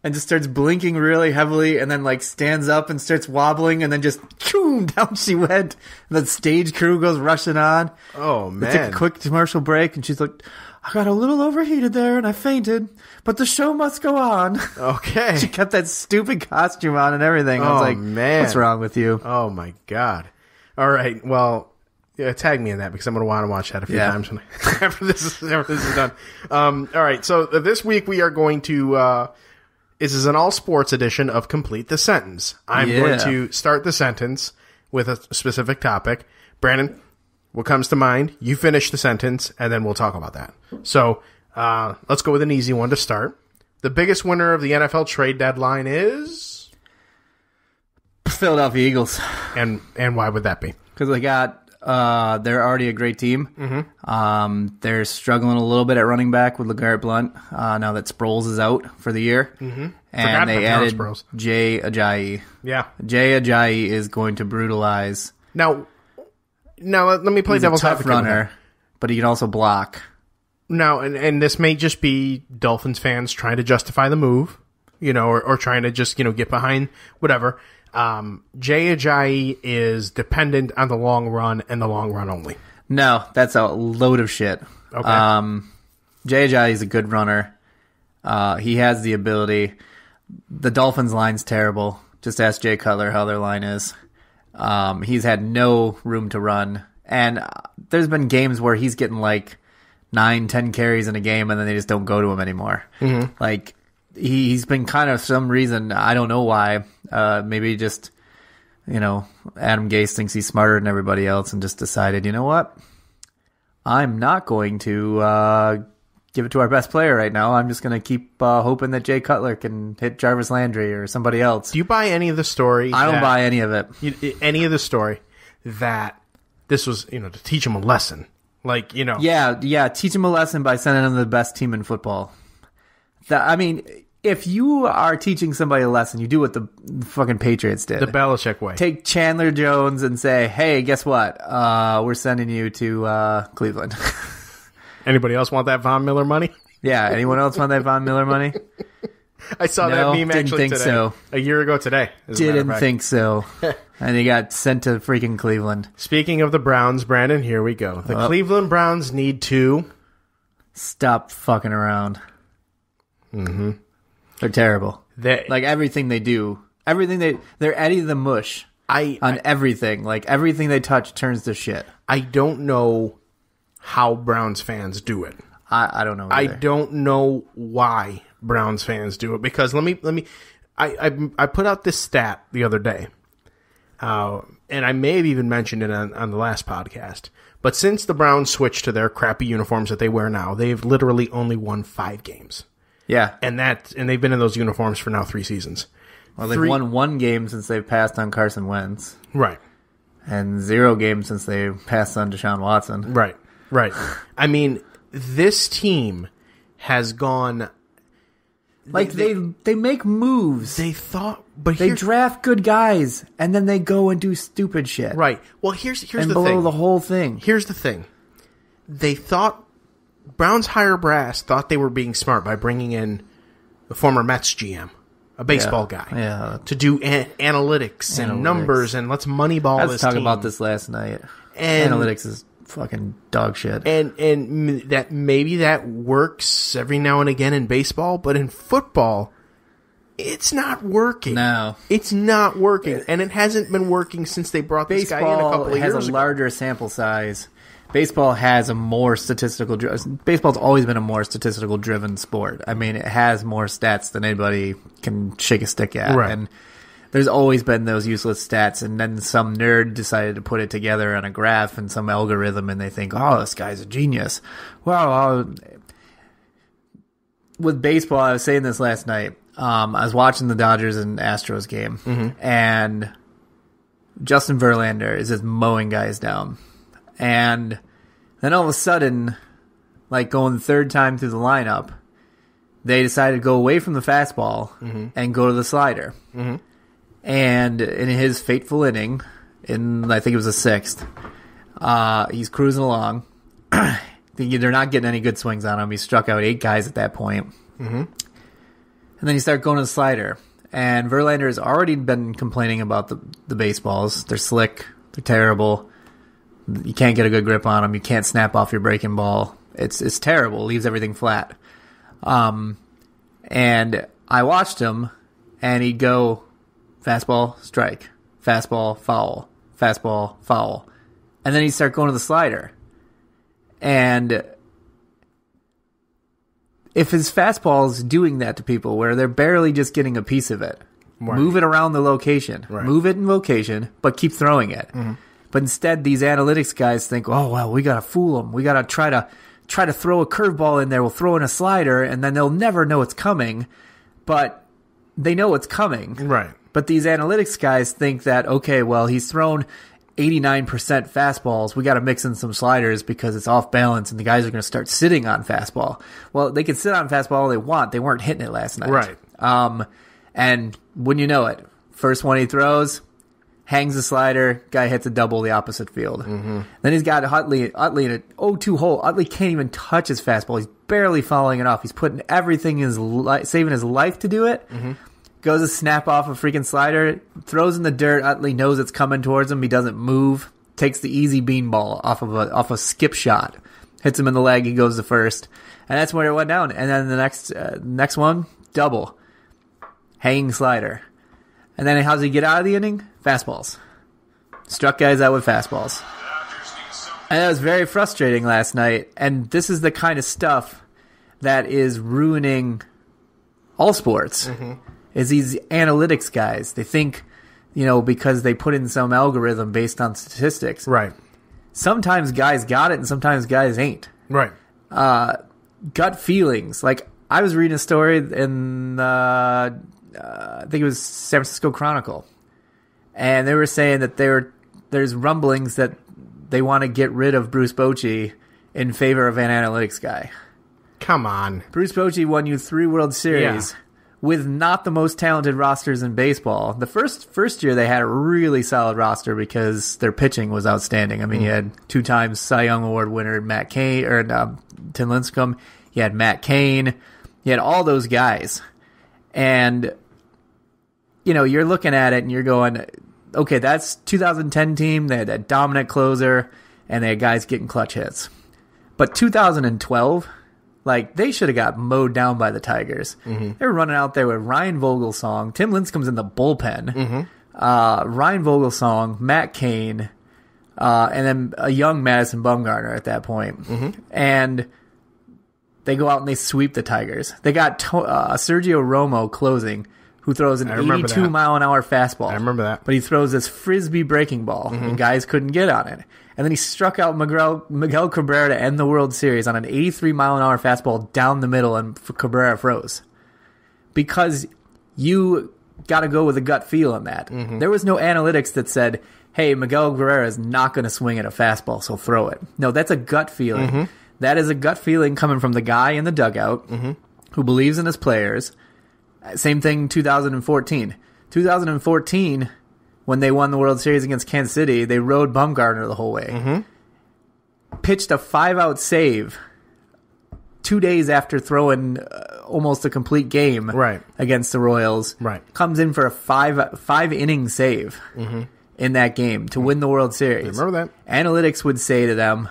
and just starts blinking really heavily, and then stands up and starts wobbling, and then just boom, down she went. And the stage crew goes rushing on. Oh man! They took a quick commercial break, and she's like, I got a little overheated there, and I fainted, but the show must go on. Okay. She kept that stupid costume on and everything. I was like, man, what's wrong with you? Oh my God! All right, well. Yeah, tag me in that because I'm going to want to watch that a few times after this is done. All right, so this week we are going to. This is an all sports edition of Complete the Sentence. I'm going to start the sentence with a specific topic. Brandon, what comes to mind? You finish the sentence, and then we'll talk about that. So let's go with an easy one to start. The biggest winner of the NFL trade deadline is Philadelphia Eagles. And why would that be? Because they got. They're already a great team. Mm-hmm. They're struggling a little bit at running back with LeGarrette Blount now that Sproles is out for the year. Mm-hmm. And they added Jay Ajayi. Yeah. Jay Ajayi is going to brutalize. Now let me play devil's advocate. He's a tough runner, but he can also block. Now, and this may just be Dolphins fans trying to justify the move, or trying to just, get behind whatever. Jay Ajayi is dependent on the long run and the long run only. No, that's a load of shit. Okay. Jay Ajayi is a good runner. He has the ability. The Dolphins' line's terrible. Just ask Jay Cutler how their line is. He's had no room to run. And there's been games where he's getting 9-10 carries in a game and then they just don't go to him anymore. Mm-hmm. He's been kind of some reason, I don't know why, maybe just, Adam Gase thinks he's smarter than everybody else and just decided, you know what? I'm not going to give it to our best player right now. I'm just going to keep hoping that Jay Cutler can hit Jarvis Landry or somebody else. Do you buy any of the story? I don't buy any of it. Any of the story that this was, to teach him a lesson? Yeah, teach him a lesson by sending him the best team in football. If you are teaching somebody a lesson, you do what the fucking Patriots did. The Belichick way. Take Chandler Jones and say, hey, guess what? We're sending you to Cleveland. Anybody else want that Von Miller money? Yeah, anyone else want that Von Miller money? I saw that meme actually today. So. A year ago today. Didn't think so. And he got sent to freaking Cleveland. Speaking of the Browns, Brandon, here we go. The Cleveland Browns need to... Stop fucking around. Mm-hmm. They're terrible. Everything they do, they're Eddie the Mush on everything. Everything they touch turns to shit. I don't know how Browns fans do it. I don't know either. I don't know why Browns fans do it because I put out this stat the other day, and I may have even mentioned it on the last podcast. But since the Browns switched to their crappy uniforms that they wear now, they've literally only won 5 games. Yeah. And they've been in those uniforms for now 3 seasons. Well, they've won 1 game since they've passed on Carson Wentz. Right. And 0 games since they passed on Deshaun Watson. Right. I mean, this team has gone... They make moves. They thought... but they draft good guys, and then they go and do stupid shit. Right. Well, here's the thing. And below the whole thing. Here's the thing. They thought... Browns higher brass thought they were being smart by bringing in the former Mets GM, a baseball guy, to do analytics and numbers and let's moneyball this team. I was talking about this last night. And analytics is fucking dog shit. And that maybe that works every now and again in baseball, but in football, it's not working. No. It's not working. And it hasn't been working since they brought this guy in a couple of years ago. Baseball has a larger sample size. baseball has a more statistical. Baseball's always been a more statistical driven sport. I mean, it has more stats than anybody can shake a stick at, Right. and there's always been those useless stats. And then some nerd decided to put it together on a graph and some algorithm, and they think, "Oh, this guy's a genius." Well, with baseball, I was saying this last night. I was watching the Dodgers and Astros game, and Justin Verlander is just mowing guys down. And then all of a sudden, like going the third time through the lineup, they decided to go away from the fastball and go to the slider. And in his fateful inning, I think it was the sixth, he's cruising along. They're not getting any good swings on him. He struck out 8 guys at that point. And then you start going to the slider. And Verlander has already been complaining about the baseballs. They're slick. They're terrible. You can't get a good grip on them. You can't snap off your breaking ball. It's terrible. It leaves everything flat. And I watched him, and he'd go fastball, strike, fastball, foul, fastball, foul. And then he'd start going to the slider. And if his fastball's doing that to people where they're barely just getting a piece of it, move it around the location. Right. Move it in location, but keep throwing it. But instead, these analytics guys think, "Oh, well, we got to fool them. We got to try to throw a curveball in there. We'll throw in a slider, and then they'll never know it's coming." But they know it's coming. Right. But these analytics guys think that, okay, well, he's thrown 89% fastballs. We got to mix in some sliders because it's off balance, and the guys are going to start sitting on fastball. Well, they can sit on fastball all they want. They weren't hitting it last night. Right. And wouldn't you know it, first one he throws, hangs the slider, guy hits a double the opposite field. Then he's got Utley in an 0-2 hole. Utley can't even touch his fastball. He's barely fouling it off. He's putting everything in his saving his life to do it. Goes to snap off a freaking slider, throws in the dirt. Utley knows it's coming towards him. He doesn't move. Takes the easy beanball off a skip shot. Hits him in the leg. He goes to first. And that's where it went down. And then the next one, double. Hanging slider. And then how does he get out of the inning? Fastballs. Struck guys out with fastballs. And that was very frustrating last night. And this is the kind of stuff that is ruining all sports. Is these analytics guys. They think, because they put in some algorithm based on statistics. Right. Sometimes guys got it and sometimes guys ain't. Right. Gut feelings. Like, I was reading a story in, I think it was San Francisco Chronicle. And they were saying that there's rumblings that they want to get rid of Bruce Bochy in favor of an analytics guy. Come on. Bruce Bochy won you 3 World Series with not the most talented rosters in baseball. The first year they had a really solid roster because their pitching was outstanding. I mean, you had 2-time Cy Young Award winner Matt Cain or Tim Lincecum. You had Matt Cain. You had all those guys. And you're looking at it and you're going, okay, that's 2010 team. They had that dominant closer and they had guys getting clutch hits. But 2012, they should have got mowed down by the Tigers. They were running out there with Ryan Vogelsong. Tim Lincecum's in the bullpen. Ryan Vogelsong, Matt Cain, and then a young Madison Bumgarner at that point. And they go out and they sweep the Tigers. They got Sergio Romo closing, who throws an 82-mile-an-hour fastball. I remember that. But he throws this frisbee breaking ball, and guys couldn't get on it. And then he struck out Miguel Cabrera to end the World Series on an 83-mile-an-hour fastball down the middle, and Cabrera froze. Because you got to go with a gut feel on that. There was no analytics that said, hey, Miguel Cabrera is not going to swing at a fastball, so throw it. No, that's a gut feeling. That is a gut feeling coming from the guy in the dugout who believes in his players. Same thing 2014. 2014, when they won the World Series against Kansas City, they rode Bumgarner the whole way. Pitched a 5-out save 2 days after throwing almost a complete game against the Royals. Comes in for a 5-inning save in that game to win the World Series. I remember that. Analytics would say to them,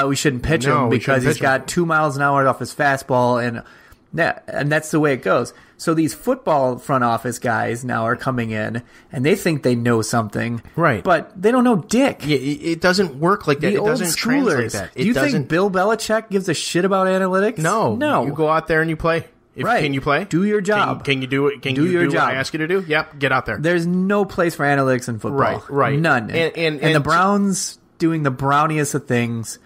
we shouldn't pitch him because he's got 2 miles an hour off his fastball and Yeah, and that's the way it goes. So these football front office guys now are coming in, and they think they know something. Right. But they don't know dick. Yeah, it doesn't work like that. The It old doesn't translate schoolers. that. Do you doesn't. think Bill Belichick gives a shit about analytics? No. You go out there and you play. Right. Can you play? Do your job. Can you do it? Can Do you your do job. what I ask you to do? Yep. Get out there. There's no place for analytics in football. Right. None. And the Browns doing the browniest of things.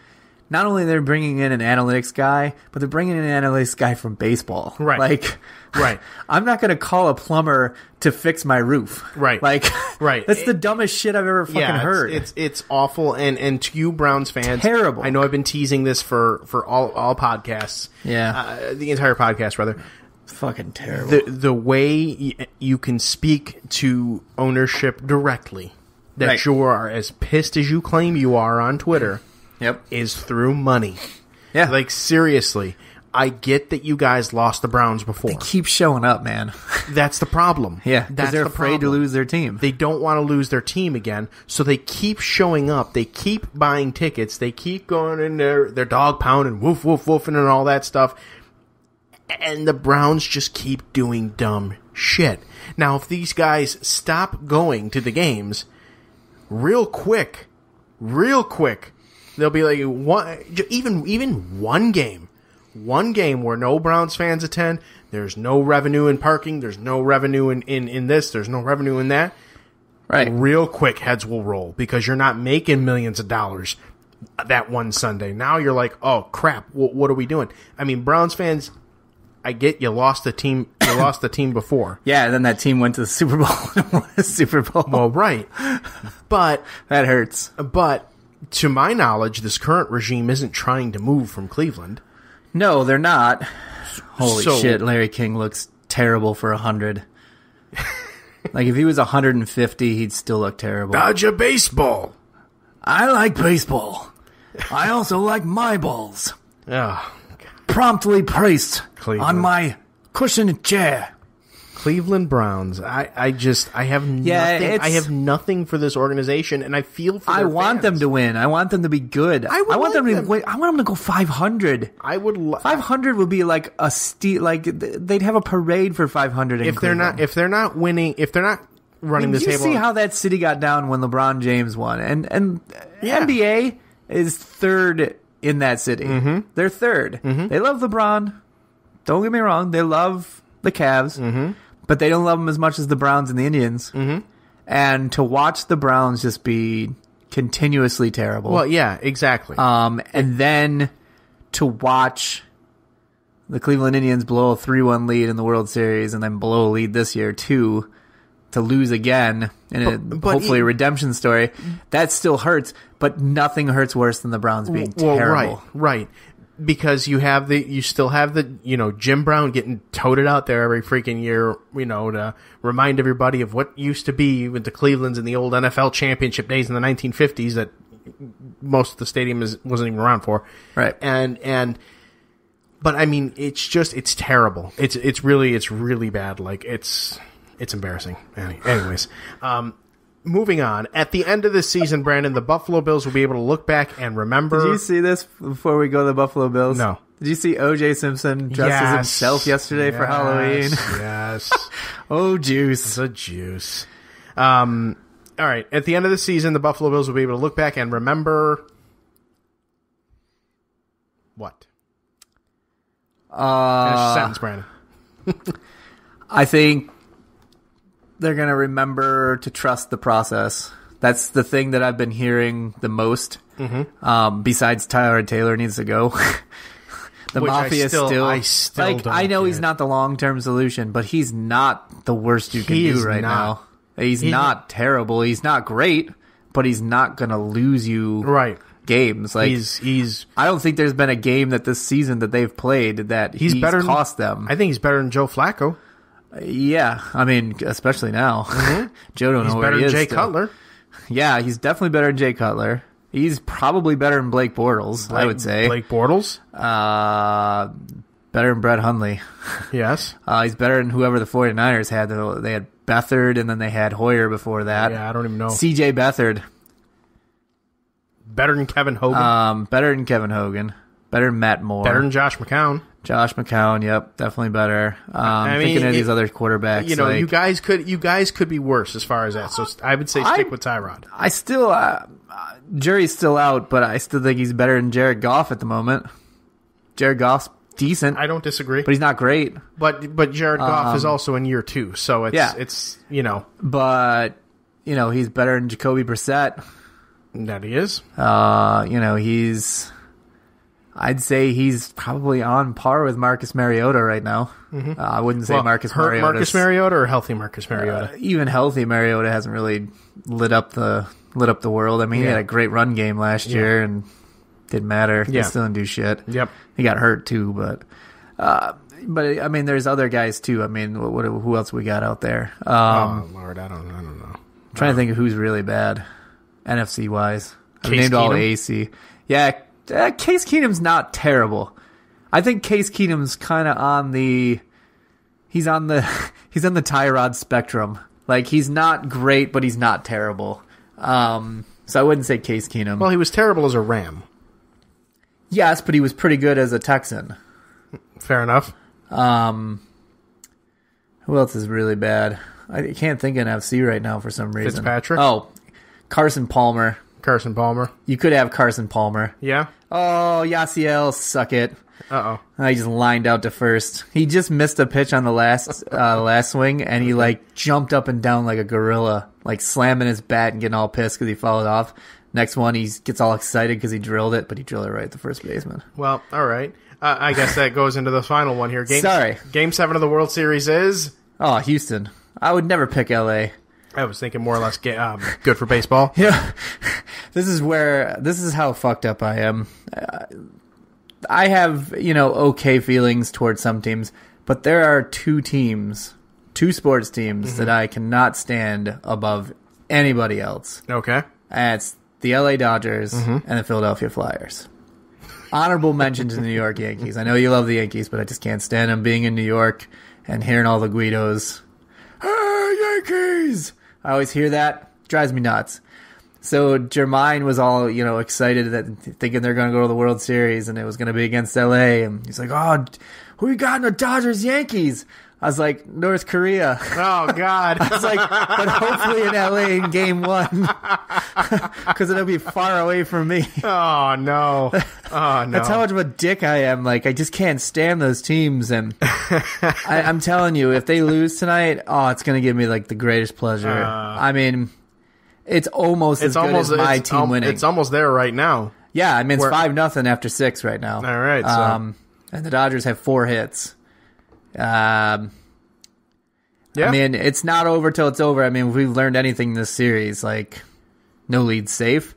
Not only they're bringing in an analytics guy, but they're bringing in an analytics guy from baseball. Right. Like, Right. I'm not going to call a plumber to fix my roof. Right. Like, Right. That's the dumbest shit I've ever fucking heard. It's awful. And to you Browns fans, Terrible. I know I've been teasing this for all podcasts. Yeah. The entire podcast, rather. Fucking terrible. The way you can speak to ownership directly, that Right. you are as pissed as you claim you are on Twitter, Yep. is through money. Yeah. Like, seriously, I get that you guys lost the Browns before. They keep showing up, man. That's the problem. Yeah, because That's they're the afraid to problem. lose their team. They don't want to lose their team again, so they keep showing up. They keep buying tickets. They keep going in there, their dog pounding, woof, woof, woofing, and all that stuff. And the Browns just keep doing dumb shit. Now, if these guys stop going to the games real quick, they'll be like even one game where no Browns fans attend. There's no revenue in parking. There's no revenue in this. There's no revenue in that. Right. Real quick, heads will roll because you're not making millions of dollars that one Sunday. Now you're like, oh crap, what are we doing? I mean, Browns fans, I get you lost the team. You lost the team before. Yeah, and then that team went to the Super Bowl and won the Super Bowl. Well, right, but that hurts. But to my knowledge, this current regime isn't trying to move from Cleveland. No, they're not. Holy So- shit, Larry King looks terrible for 100. Like, if he was 150, he'd still look terrible. Dodger baseball. I like baseball. I also like my balls. Oh, Promptly placed Cleveland. on my cushioned chair. Cleveland Browns. I have nothing. it's- I have nothing for this organization, and I feel for. I their want fans. them to win. I want them to be good. I would want them like to them. win. I want them to go 500. I would. 500 would be like a like they'd have a parade for 500 in If they're Cleveland. not. If they're not winning. If they're not running the Did you table. see how that city got down when LeBron James won? And Yeah. NBA is third in that city. Mm-hmm. They're 3rd. Mm-hmm. They love LeBron. Don't get me wrong. They love the Cavs. Mm-hmm. But they don't love them as much as the Browns and the Indians. Mm-hmm. And to watch the Browns just be continuously terrible. Well, yeah, exactly. And then to watch the Cleveland Indians blow a 3-1 lead in the World Series and then blow a lead this year, too, to lose again in hopefully a redemption story, that still hurts, but nothing hurts worse than the Browns being terrible. Right. Because you still have the, Jim Brown getting toted out there every freaking year, to remind everybody of what used to be with the Clevelands in the old NFL championship days in the 1950s that most of the stadium wasn't even around for. Right. But I mean, it's terrible. It's really bad. Like, it's embarrassing. Anyways, moving on. At the end of this season, Brandon, the Buffalo Bills will be able to look back and remember. Did you see this before we go to the Buffalo Bills? No. Did you see O.J. Simpson dressed as himself yesterday for Halloween? Yes. Oh, juice. The juice. All right. At the end of the season, the Buffalo Bills will be able to look back and remember what? Finish the sentence, Brandon. I think they're going to remember to trust the process. That's the thing that I've been hearing the most. Mm-hmm. Besides Tyrod Taylor needs to go. The Which Mafia I still like, don't I know get. He's not the long-term solution, but he's not the worst you can He do is right not. now. He's not terrible. He's not great, but he's not going to lose you Right. games. Like, He's I don't think there's been a game that this season that they've played that he's better than- cost them. I think he's better than Joe Flacco. Yeah, I mean, especially now. Joe don't He's know where better he than is Jay still. Cutler. Yeah, he's definitely better than Jay Cutler. He's probably better than Blake Bortles, I would say. Blake Bortles. Better than Brett Hundley. Yes. He's better than whoever the 49ers had. They had Beathard, and then they had Hoyer before that. Yeah, I don't even know. C.J. Beathard. Better than Kevin Hogan. Better than Kevin Hogan. Better than Matt Moore. Better than Josh McCown. Josh McCown, yep, definitely better. Thinking of these other quarterbacks. You know, you guys could be worse as far as that. So I would say stick with Tyrod. I still, Jerry's still out, but I still think he's better than Jared Goff at the moment. Jared Goff's decent. I don't disagree, but he's not great. But Jared Goff is also in year 2, so it's you know. But you know, he's better than Jacoby Brissett. That he is. You know, I'd say he's probably on par with Marcus Mariota right now. Mm-hmm. I wouldn't say Marcus Mariota or healthy Marcus Mariota. Even healthy Mariota hasn't really lit up the world. I mean, he had a great run game last year and didn't matter. He still didn't do shit. Yep, he got hurt too, but I mean, there's other guys too. I mean, who else we got out there? Lord, I don't know. I'm trying to think of who's really bad, NFC wise. I named all AC. Yeah. Case Keenum's not terrible. I think Case Keenum's kind of on the Tyrod spectrum. Like, he's not great, but he's not terrible. So I wouldn't say Case Keenum. Well, he was terrible as a Ram. Yes, but he was pretty good as a Texan. Fair enough. Who else is really bad? I can't think of NFC right now for some reason. Fitzpatrick? Oh, Carson Palmer. You could have Carson Palmer. Yeah? Oh, Yasiel, suck it. Uh-oh. He just lined out to first. He just missed a pitch on the last swing, and he, like, jumped up and down like a gorilla, like, slamming his bat and getting all pissed because he fouled off. Next one, he gets all excited because he drilled it, but he drilled it right at the first baseman. Well, all right. I guess that goes into the final one here. Game 7 of the World Series is? Oh, Houston. I would never pick L.A. I was thinking more or less good for baseball. Yeah. This is how fucked up I am. I have, okay feelings towards some teams, but there are two sports teams that I cannot stand above anybody else. Okay. And it's the LA Dodgers and the Philadelphia Flyers. Honorable mention to the New York Yankees. I know you love the Yankees, but I just can't stand them being in New York and hearing all the Guidos. Hey, Yankees! I always hear that. Drives me nuts. So Jermaine was all, excited thinking they're going to go to the World Series and it was going to be against LA. And he's like, oh, who you got in the Dodgers Yankees? I was like, North Korea. Oh, God. I was like, but hopefully in LA in Game 1. Because it'll be far away from me. Oh, no. Oh, no. That's how much of a dick I am. Like, I just can't stand those teams. And I'm telling you, if they lose tonight, it's going to give me, like, the greatest pleasure. I mean, it's almost as good as my team winning. It's almost there right now. Yeah, I mean, it's 5-0 after 6 right now. All right. So. And the Dodgers have 4 hits. I mean, it's not over till it's over. I mean, if we've learned anything in this series, like, no lead's safe.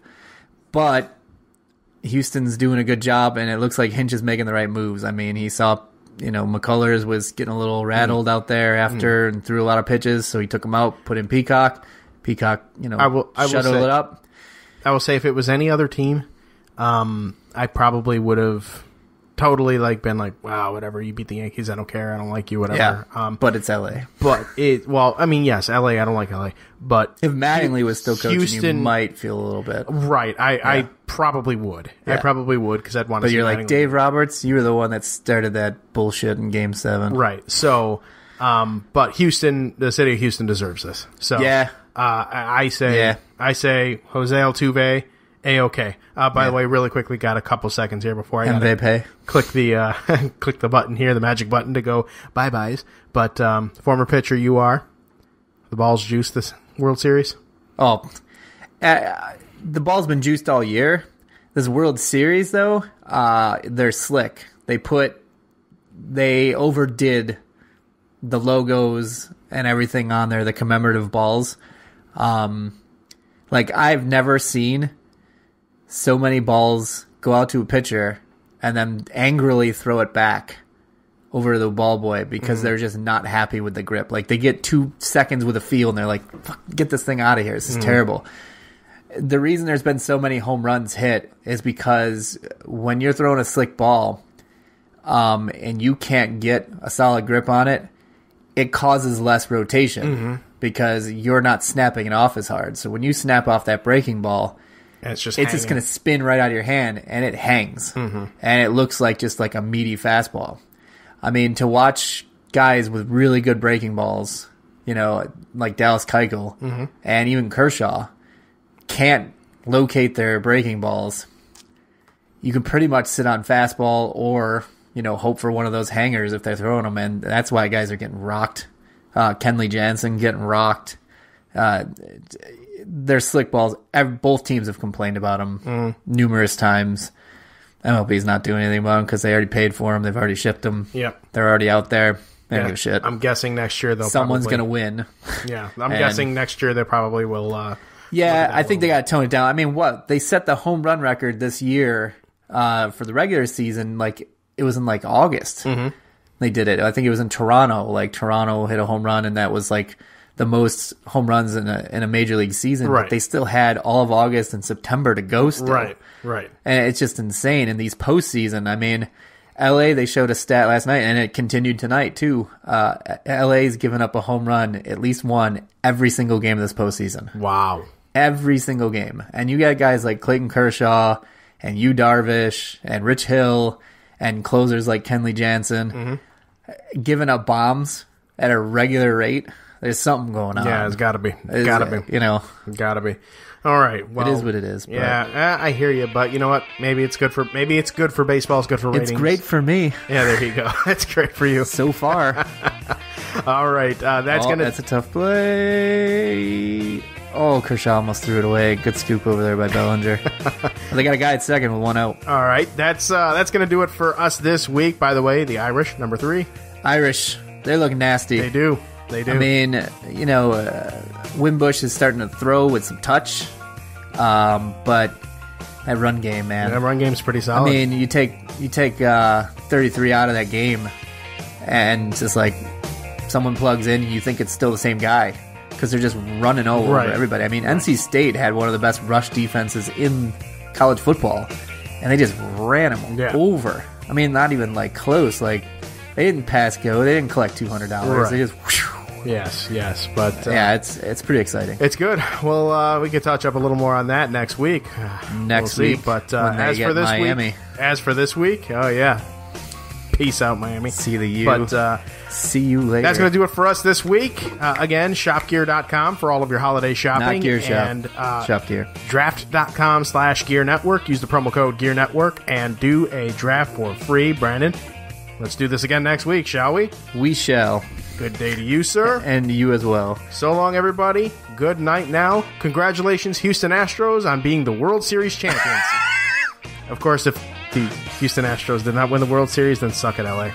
But Houston's doing a good job, and it looks like Hinch is making the right moves. I mean, he saw, McCullers was getting a little rattled out there after and threw a lot of pitches, so he took him out, put in Peacock. Peacock, shuttled it up. I will say if it was any other team, I probably would have totally been like, wow, whatever, you beat the Yankees, I don't care, I don't like you, whatever. Yeah, but it's LA. But yes, LA, I don't like LA. But if Mattingly was still coaching, Houston, you might feel a little bit. Right, I probably would. Yeah. I probably would because I'd want to. But see you're Mattingly. Like Dave Roberts, you were the one that started that bullshit in Game 7. Right. So, but Houston, the city of Houston deserves this. So yeah, I say Jose Altuve. A-okay. By the way, really quickly, got a couple seconds here before I click the button here, the magic button to go bye-byes. But former pitcher you are, the ball's juiced this World Series? Oh, the ball's been juiced all year. This World Series, though, they're slick. They overdid the logos and everything on there, the commemorative balls. I've never seen so many balls go out to a pitcher and then angrily throw it back over the ball boy because they're just not happy with the grip. Like, they get 2 seconds with a feel and they're like, fuck, get this thing out of here. This is terrible. The reason there's been so many home runs hit is because when you're throwing a slick ball and you can't get a solid grip on it, it causes less rotation because you're not snapping it off as hard. So when you snap off that breaking ball, it's just going to spin right out of your hand, and it hangs. And it looks like just like a meaty fastball. I mean, to watch guys with really good breaking balls, like Dallas Keuchel and even Kershaw, can't locate their breaking balls. You can pretty much sit on fastball or, hope for one of those hangers if they're throwing them, and that's why guys are getting rocked. Kenley Jansen getting rocked. They're slick balls. Both teams have complained about them numerous times. MLB's not doing anything about them because they already paid for them. They've already shipped them. Yep. They're already out there. They don't give a shit. I'm guessing next year someone's going to win. Yeah, I'm guessing next year they probably will. Yeah, I think they got to tone it down. I mean, they set the home run record this year for the regular season. Like it was in like August. They did it. I think it was in Toronto. Like Toronto hit a home run, and that was like the most home runs in a major league season. Right. But they still had all of August and September to go still. Right. And it's just insane in these postseason. I mean, LA, they showed a stat last night, and it continued tonight too. LA's given up a home run, at least one, every single game of this postseason. Wow. Every single game. And you got guys like Clayton Kershaw and Yu Darvish and Rich Hill and closers like Kenley Jansen giving up bombs at a regular rate. There's something going on. Yeah, it's got to be. Got to be. Got to be. All right. Well, it is what it is. But yeah, I hear you, but you know what? Maybe it's good for baseball. It's good for ratings. It's great for me. Yeah, there you go. It's great for you so far. All right, that's a tough play. Oh, Kershaw almost threw it away. Good scoop over there by Bellinger. They got a guy at second with one out. All right, that's going to do it for us this week. By the way, the Irish, number 3. Irish, they look nasty. They do. I mean, Wimbush is starting to throw with some touch, but that run game, man. That run game's pretty solid. I mean, you take 33 out of that game, and just like someone plugs in, you think it's still the same guy because they're just running all over everybody. I mean, NC State had one of the best rush defenses in college football, and they just ran them over. I mean, not even like close. Like they didn't pass go, they didn't collect $200. Right. They just. Yes, but yeah, it's pretty exciting. It's good. Well, we could touch up a little more on that next week. Next week, but as for this week, oh yeah, peace out, Miami. See the U. But see you later. That's going to do it for us this week. Again, shopgear.com for all of your holiday shopping. Not Gear Shop. And Shop Gear. Draft.com/Gear Network. Use the promo code Gear Network and do a draft for free. Brandon, let's do this again next week, shall we? We shall. Good day to you, sir. And you as well. So long, everybody. Good night now. Congratulations, Houston Astros, on being the World Series champions. Of course, if the Houston Astros did not win the World Series, then suck at LA.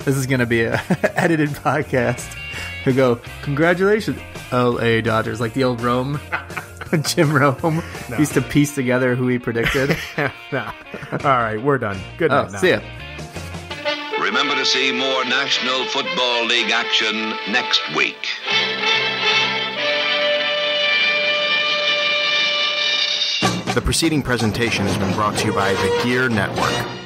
This is going to be a edited podcast. We go, congratulations, LA Dodgers. Like the old Rome, Jim Rome, used to piece together who he predicted. No. All right, we're done. Good night now. See ya. Remember to see more National Football League action next week. The preceding presentation has been brought to you by the GERE Network.